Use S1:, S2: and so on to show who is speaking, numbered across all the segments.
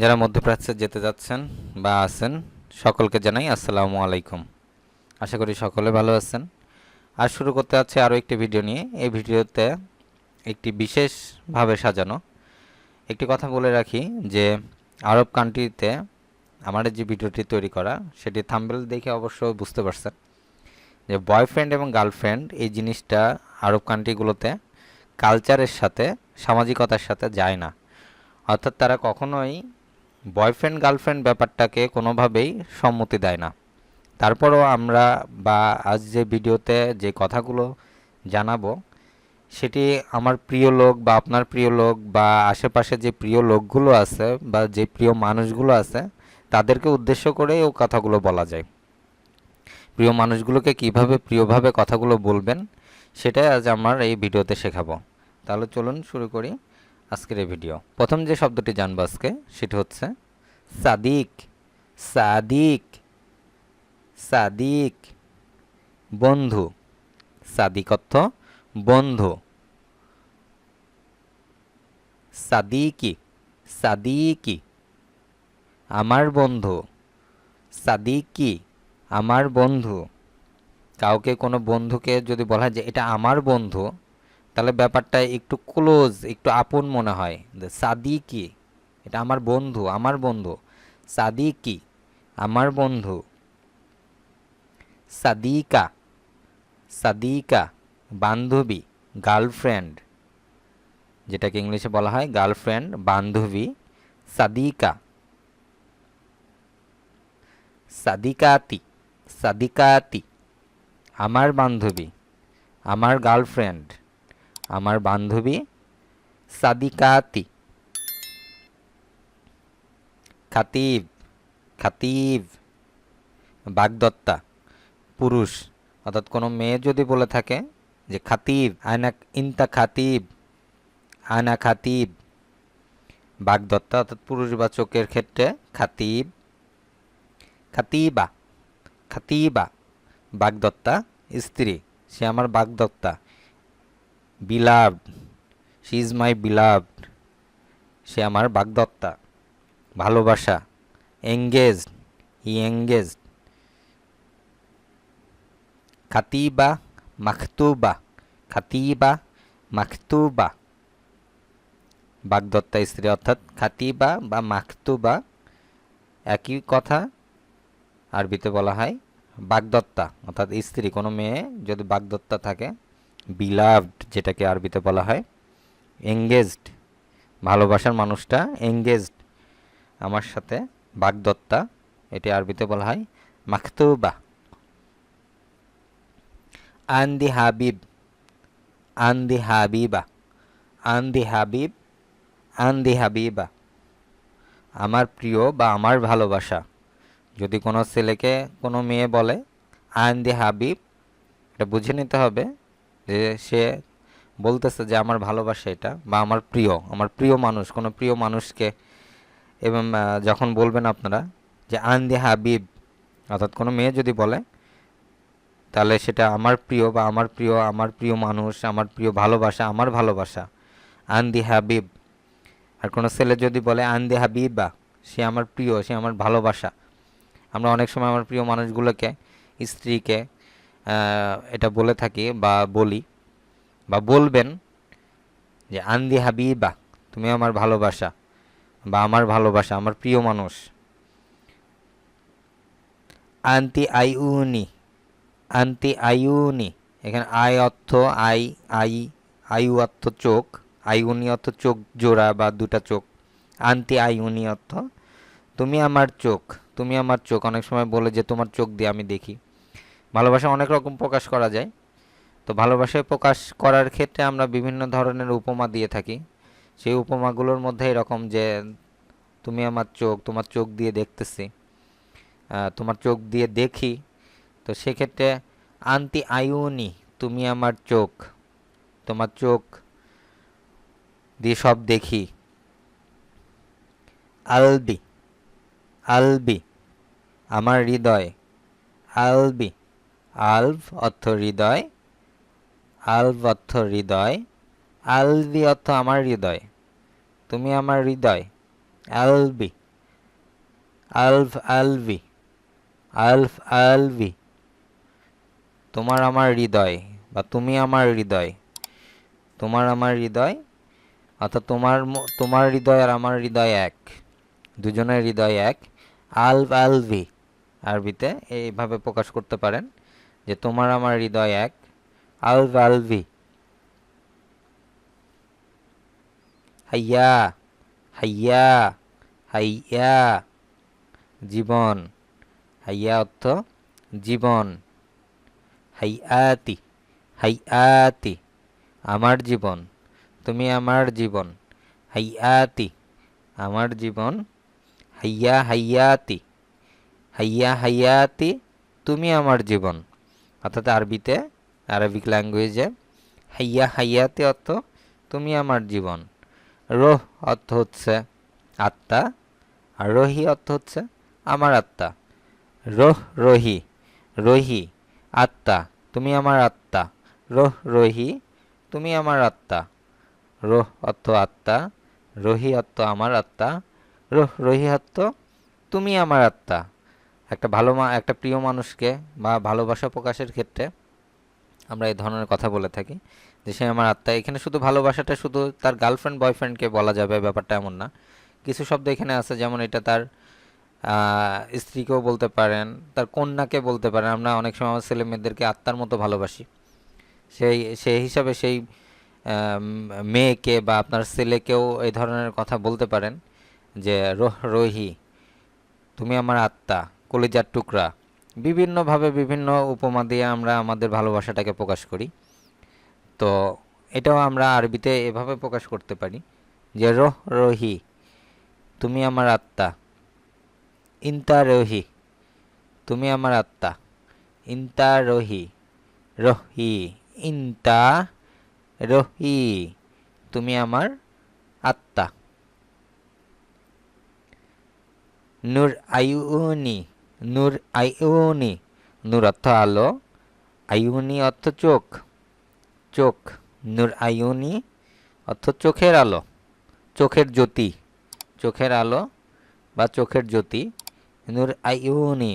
S1: যারা মধ্যপ্রাচ্যে যেতে যাচ্ছেন বা আছেন সকলকে জানাই আসসালামু আলাইকুম। আশা করি সকলে ভালো আছেন। আর শুরু করতে যাচ্ছি আরও একটি ভিডিও নিয়ে। এই ভিডিওতে একটি বিশেষভাবে সাজানো একটি কথা বলে রাখি যে আরব কান্ট্রিতে আমার যে ভিডিওটি তৈরি করা সেটি থাম্বনেল দেখে অবশ্য বুঝতে পারছেন যে বয়ফ্রেন্ড এবং গার্লফ্রেন্ড এই জিনিসটা আরব কান্ট্রিগুলোতে কালচারের সাথে সামাজিকতার সাথে যায় না। অর্থাৎ তারা কখনোই বয়ফ্রেন্ড গার্লফ্রেন্ড ব্যাপারটাকে কোনোভাবেই সম্মতি দেয় না। তারপরও আমরা বা আজ যে ভিডিওতে যে কথাগুলো জানাবো সেটি আমার প্রিয় লোক বা আপনার প্রিয় লোক বা আশেপাশে যে প্রিয় লোকগুলো আছে বা যে প্রিয় মানুষগুলো আছে তাদেরকে উদ্দেশ্য করেই ও কথাগুলো বলা যায়। প্রিয় মানুষগুলোকে কিভাবে প্রিয়ভাবে কথাগুলো বলবেন সেটাই আজ আমার এই ভিডিওতে শেখাবো। তাহলে চলুন শুরু করি আজকের এই ভিডিও। প্রথম যে শব্দটি জানবো আজকে সেটি হচ্ছে সাদিক। সাদিক সাদিক বন্ধু। সাদিক অর্থ বন্ধু। সাদিকি সাদিকি আমার বন্ধু। সাদিকি আমার বন্ধু। কাউকে কোনো বন্ধুকে যদি বলা হয় যে এটা আমার বন্ধু তাহলে ব্যাপারটা একটু ক্লোজ একটু আপন মনে হয়। সাদিকি এটা আমার বন্ধু, আমার বন্ধু। সাদিকি আমার বন্ধু। সাদিকা সাদিকা বান্ধবী, গার্লফ্রেন্ড, যেটাকে ইংলিশে বলা হয় গার্লফ্রেন্ড, বান্ধবী। সাদিকা। সাদিকাতি সাদিকাতি আমার বান্ধবী, আমার গার্লফ্রেন্ড, আমার বান্ধবী। সাদিকাতি। খাতিব খাতিব বাগদত্তা, পুরুষ। অর্থাৎ কোনো মেয়ে যদি বলে থাকে যে খাতিব আয়না ইনতা খাতিব, আয়না খাতিব, বাগদত্তা অর্থাৎ পুরুষবাচকের ক্ষেত্রে খাতিব। খাতিবা খাতিবা বাগদত্তা, স্ত্রী, সে আমার বাগদত্তা। Beloved she is my beloved, সে আমার বাগদত্তা। ভালোবাসা। এঙ্গেজড হি এঙ্গেজড। খাতিবা মাখতুবা খাতিবা মাখতুবা বাগদত্তা, স্ত্রী। অর্থাৎ খাতিবা বা মাখতুবা একই কথা। আরবিতে বলা হয় বাগদত্তা অর্থাৎ স্ত্রী। কোনো মেয়ে যদি বাগদত্তা থাকে। বিলাভড যেটাকে আরবিতে বলা হয় এঙ্গেজড, ভালোবাসার মানুষটা এঙ্গেজড আমার সাথে, বাগদত্তা, এটি আরবিতে বলা হয় মাখতুবা। আন্দি হাবিব আন্দি হাবিবা আন্দি হাবিব আন্দি হাবিবা আমার প্রিয় বা আমার ভালোবাসা। যদি কোনো ছেলেকে কোনো মেয়ে বলে আন্দি হাবিব, এটা বুঝে নিতে হবে যে সে বলতেছে যে আমার ভালোবাসা এটা বা আমার প্রিয় মানুষ, কোনো প্রিয় মানুষকে। এবং যখন বলবেন আপনারা যে আন্দি হাবিব, অর্থাৎ কোনো মেয়ে যদি বলে তাহলে সেটা আমার প্রিয় বা আমার প্রিয় মানুষ, আমার প্রিয় ভালোবাসা, আমার ভালোবাসা। আন্দি হাবিব। আর কোনো ছেলে যদি বলে আন্দি হাবিবা, সে আমার প্রিয়, সে আমার ভালোবাসা। আমরা অনেক সময় আমার প্রিয় মানুষগুলোকে, স্ত্রীকে এটা বলে থাকি বা বলি বা বলবেন যে আন্দি হাবিবা, তুমি আমার ভালোবাসা বা আমার ভালোবাসা, আমার প্রিয় মানুষ। আন্তি আইউনি আন্তি আইউনি, এখানে আই অর্থ আই, আই আইউ অর্থ চোখ, আইউনি অর্থ চোখ জোড়া বা দুটা চোখ। আন্তি আইউনি অর্থ তুমি আমার চোখ, তুমি আমার চোখ। অনেক সময় বলে যে তোমার চোখ দিয়ে আমি দেখি। ভালোবাসা অনেক রকম প্রকাশ করা যায়। তো ভালোবাসায় প্রকাশ করার ক্ষেত্রে আমরা বিভিন্ন ধরনের উপমা দিয়ে থাকি। সেই উপমাগুলোর মধ্যে এরকম যে তুমি আমার চোখ, তোমার চোখ দিয়ে দেখতেছি, তোমার চোখ দিয়ে দেখি। তো সেক্ষেত্রে আন্তি আয়ুনি, তুমি আমার চোখ, তোমার চোখ দিয়ে সব দেখি। আলবি আলবি আমার হৃদয়। আলবি আলভ অর্থ হৃদয়, আলভ অর্থ হৃদয়, আলবি অর্থ আমার হৃদয়, তুমি আমার হৃদয়। আলবি আলফ আলভি, আলফ আলভি। তোমার আমার হৃদয় বা তুমি আমার হৃদয়, তোমার আমার হৃদয়, অর্থাৎ তোমার হৃদয় আর আমার হৃদয় এক, দুজনের হৃদয় এক। আলফ আলভি আরবিতে এইভাবে প্রকাশ করতে পারেন যে তোমার আমার হৃদয় এক, আলফ আলভি। হাইয়া, হাইয়া, হাইয়া, জীবন। হাইয়া অর্থ জীবন। হাইয়াতি, হাইয়াতি, আমার জীবন, তুমি আমার জীবন। হাইয়াতি, আমার জীবন। হাইয়া হাইয়াতি, হাইয়া হাইয়াতি, তুমি আমার জীবন। অর্থাৎ আরবিতে, আরবিক ল্যাঙ্গুয়েজে হাইয়া হাইয়াতি অর্থ তুমি আমার জীবন। রোহ অর্থ হচ্ছে আত্মা, আর রহি অর্থ হচ্ছে আমার আত্মা। রোহ রহি, রহি আত্মা, তুমি আমার আত্মা। রোহ রহি, তুমি আমার আত্মা। রোহ অর্থ আত্মা, রহি অর্থ আমার আত্মা, রোহ রহি অর্থ তুমি আমার আত্মা। একটা প্রিয় মানুষকে বা ভালোবাসা প্রকাশের ক্ষেত্রে আমরা এই ধরনের কথা বলে থাকি যে সে আমার আত্মা। এখানে শুধু ভালোবাসাটা শুধু তার গার্লফ্রেন্ড বয়ফ্রেন্ডকে বলা যাবে ব্যাপারটা এমন না। কিছু শব্দ এখানে আছে, যেমন এটা তার স্ত্রীকেও বলতে পারেন, তার কন্যাকে বলতে পারেন। আমরা অনেক সময় আমার ছেলে মেয়েদেরকে আত্মার মতো ভালোবাসি, সেই হিসাবে সেই মেয়েকে বা আপনার ছেলেকেও এই ধরনের কথা বলতে পারেন যে রোহ রহি, তুমি আমার আত্মা, কলিজার টুকরা। বিভিন্নভাবে বিভিন্ন উপমা দিয়ে আমরা আমাদের ভালোবাসাটাকে প্রকাশ করি। তো এটাও আমরা আরবিতে এভাবে প্রকাশ করতে পারি যে রোহ রহি, তুমি আমার আত্মা। ইন্তা রহি, তুমি আমার আত্মা। ইন্তা রহি, রহি, ইন্তা রহি, তুমি আমার আত্মা। নূর আইউনি, নূর আইউনি, নূর অর্থ আলো, আইউনি অর্থ চোখ, চোখ। নূর আইউনি অর্থ চোখের আলো, চোখের জ্যোতি, চোখের আলো বা চোখের জ্যোতি। নূর আইউনি,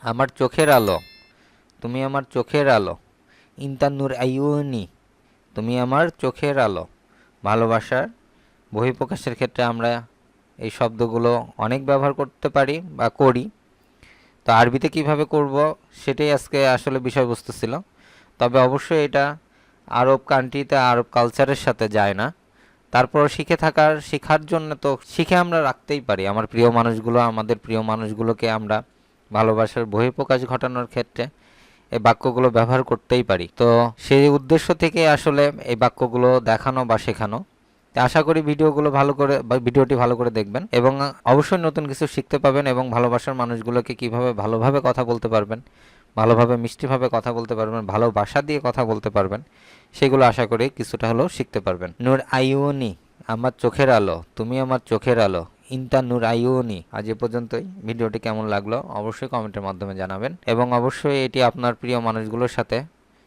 S1: আমার চোখের আলো, তুমি আমার চোখের আলো। ইন্তা নূর আইউনি, তুমি আমার চোখের আলো। ভালোবাসার বহিঃপ্রকাশের ক্ষেত্রে আমরা এই শব্দগুলো অনেক ব্যবহার করতে পারি বা করি। তো আরবিতে কিভাবে করব সেটাই আজকে আসলে বিষয়বস্তু ছিল। তবে অবশ্যই এটা আরব কান্ট্রিতে, আরব কালচারের সাথে যায় না। তারপর শেখার জন্য তো শিখে আমরা রাখতেই পারি। আমাদের প্রিয় মানুষগুলোকে আমরা ভালোবাসার বহিঃপ্রকাশ ঘটানোর ক্ষেত্রে এই বাক্যগুলো ব্যবহার করতেই পারি। তো সেই উদ্দেশ্য থেকে আসলে এই বাক্যগুলো দেখানো বা শেখানো। আশা করি ভিডিওটি ভালো করে দেখবেন এবং অবশ্যই নতুন কিছু শিখতে পাবেন এবং ভালোবাসার মানুষগুলোকে কিভাবে ভালোভাবে কথা বলতে পারবেন, ভালোভাবে মিষ্টিভাবে কথা বলতে পারবেন, ভালোবাসা দিয়ে কথা বলতে পারবেন, সেগুলো আশা করি কিছুটা হলেও শিখতে পারবেন। নূর আইউনি, আমার চোখের আলো, তুমি আমার চোখের আলো। ইন্তা নূর আইউনি। আজ এ পর্যন্তই। ভিডিওটি কেমন লাগলো অবশ্যই কমেন্টের মাধ্যমে জানাবেন এবং অবশ্যই এটি আপনার প্রিয় মানুষগুলোর সাথে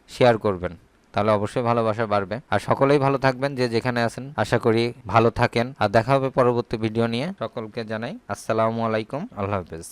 S1: শেয়ার করবেন, তাহলে অবশ্যই ভালোবাসা বাড়বে। আর সকলেই ভালো থাকবেন, যে যেখানে আছেন আশা করি ভালো থাকেন। আর দেখা হবে পরবর্তী ভিডিও নিয়ে। সকলকে জানাই আসসালামু আলাইকুম, আল্লাহ হাফেজ।